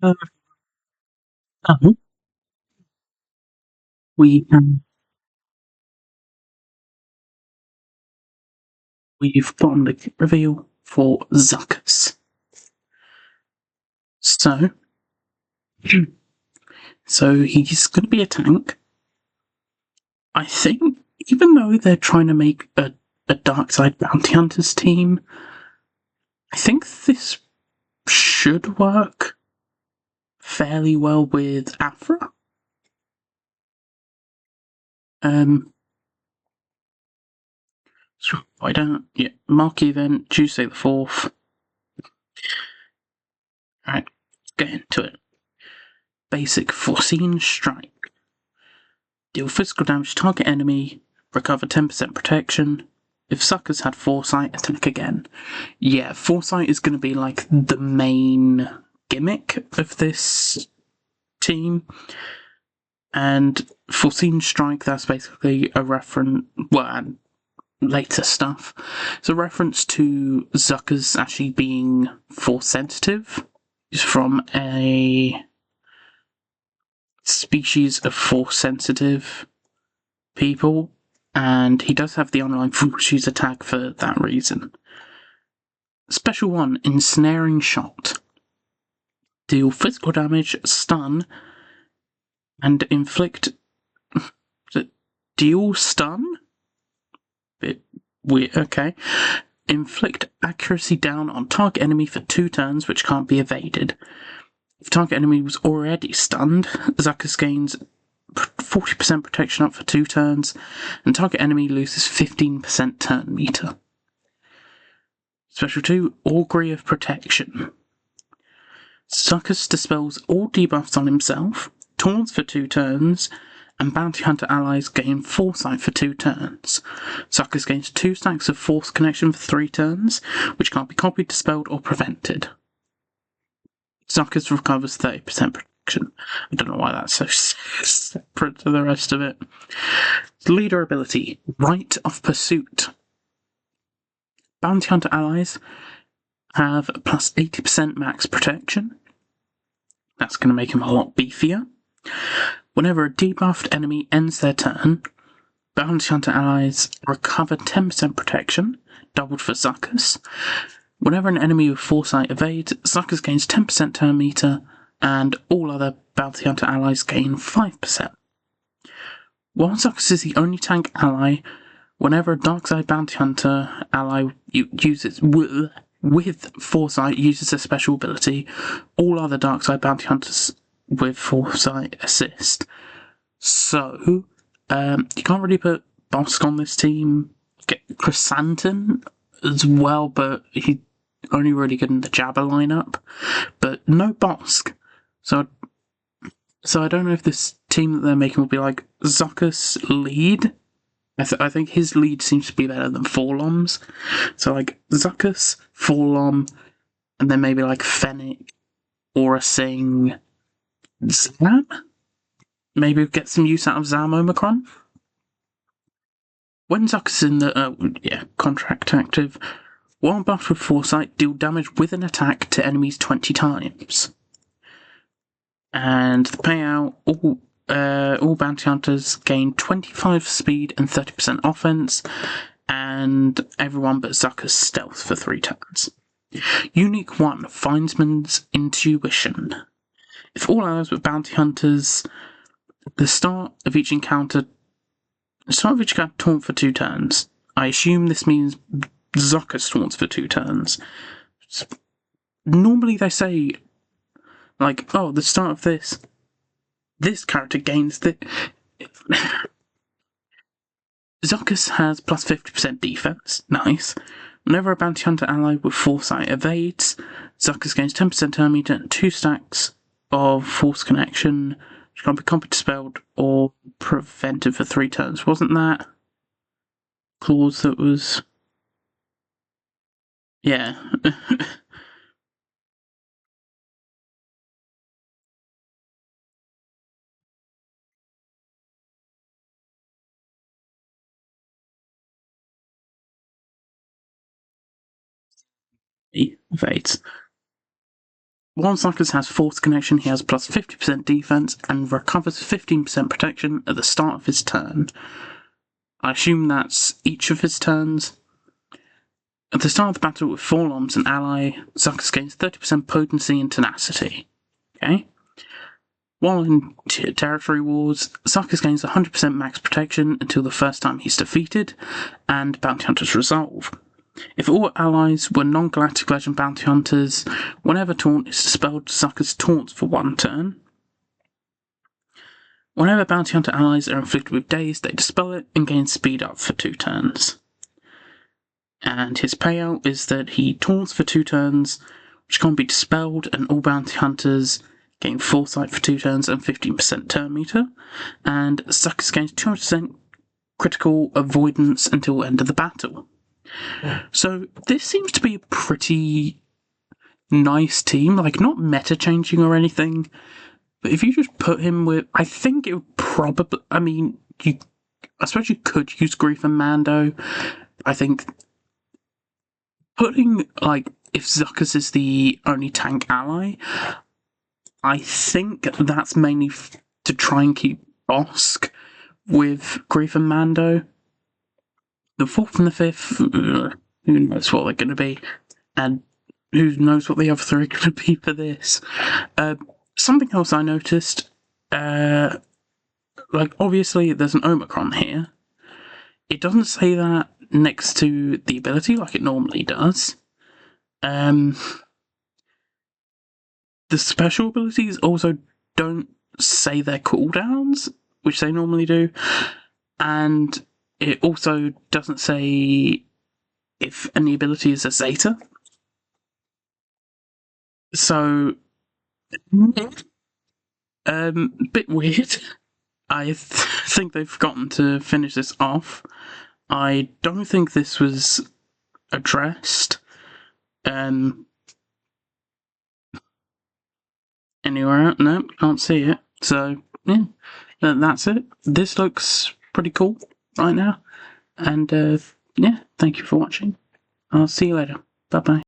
Uh, so we we've gotten the kit reveal for Zuckuss. So, so he's going to be a tank. I think, even though they're trying to make a Dark Side Bounty Hunters team, I think this should work fairly well with Afra. So I don't. Yeah, marquee event Tuesday the 4th. Alright, let's get into it. Basic Foreseen Strike. Deal physical damage to target enemy, recover 10% protection. If Zuckuss had Foresight, attack again. Yeah, Foresight is going to be like the main gimmick of this team. And Foreseen Strike, that's basically a reference, well, and later stuff. It's a reference to Zuckuss actually being Force sensitive. He's from a species of Force sensitive people, and he does have the online Force use attack for that reason. Special 1, Ensnaring Shot. Deal physical damage, stun, and inflict. Deal stun? Bit weird, okay. Inflict accuracy down on target enemy for 2 turns, which can't be evaded. If target enemy was already stunned, Zuckuss gains 40% protection up for 2 turns, and target enemy loses 15% turn meter. Special 2, Augury of Protection. Zuckuss dispels all debuffs on himself, taunts for 2 turns, and Bounty Hunter allies gain Foresight for 2 turns. Zuckuss gains 2 stacks of Force Connection for 3 turns, which can't be copied, dispelled, or prevented. Zuckuss recovers 30% protection. I don't know why that's so separate to the rest of it. Leader ability, Right of Pursuit. Bounty Hunter allies have plus 80% max protection. That's going to make him a lot beefier. Whenever a debuffed enemy ends their turn, Bounty Hunter allies recover 10% protection, doubled for Zuckuss. Whenever an enemy with Foresight evades, Zuckuss gains 10% turn meter, and all other Bounty Hunter allies gain 5%. While Zuckuss is the only tank ally, whenever a Darkside Bounty Hunter ally uses with Foresight uses a special ability, all other Darkside Bounty Hunters with Foresight assist. So, you can't really put Bosk on this team. Get Chrysanthemum as well, but he's only really good in the Jabber lineup. But no Bosk. So I don't know if this team that they're making will be like Zuckuss lead. I think his lead seems to be better than Forlom's. So like Zuckuss, Forlom, and then maybe like Fennec, Aura Singh, Zam? Maybe get some use out of Zam Omicron? When Zuckuss is in the contract active, while buffed with Foresight, deal damage with an attack to enemies 20 times. And the payout, all bounty hunters gain 25 speed and 30% offense, and everyone but Zuckuss stealth for 3 turns. Unique 1, Findsman's Intuition. If all allies with bounty hunters, the start of each encounter taunt for 2 turns. I assume this means Zuckuss taunts for 2 turns. Normally they say, like, oh, the start of this character gains the. Zuckuss has plus 50% defense. Nice. Whenever a bounty hunter ally with Foresight evades, Zuckuss gains 10% turn meter and 2 stacks of Force Connection, which can't be copied, dispelled, or prevented for 3 turns. Wasn't that clause that was. Yeah. Evades. While Zuckuss has Force Connection, he has plus 50% defense and recovers 15% protection at the start of his turn. I assume that's each of his turns. At the start of the battle with Forlorn's an ally, Zuckuss gains 30% potency and tenacity. Okay? While in Territory Wars, Zuckuss gains 100% max protection until the first time he's defeated, and Bounty Hunters resolve. If all allies were non-Galactic Legend Bounty Hunters, whenever taunt is dispelled, Zuckuss taunts for 1 turn. Whenever Bounty Hunter allies are inflicted with daze, they dispel it and gain speed up for 2 turns. And his payout is that he taunts for 2 turns, which can't be dispelled, and all Bounty Hunters gain Foresight for 2 turns and 15% turn meter, and Zuckuss gains 200% critical avoidance until end of the battle. So this seems to be a pretty nice team, like not meta-changing or anything, but if you just put him with, I think it would probably, I mean, I suppose you could use Grief and Mando. I think putting, like, if Zuckuss is the only tank ally, I think that's mainly to try and keep Bosk with Grief and Mando. The 4th and the 5th, who knows what they're going to be, and who knows what the other 3 are going to be for this. Something else I noticed, like, obviously there's an Omicron here. It doesn't say that next to the ability like it normally does. The special abilities also don't say their cooldowns, which they normally do, and it also doesn't say if any ability is a Zeta. So, bit weird. I think they've forgotten to finish this off. I don't think this was addressed anywhere. No, can't see it. So, yeah, that's it. This looks pretty cool right now. And, yeah, thank you for watching. I'll see you later. Bye-bye.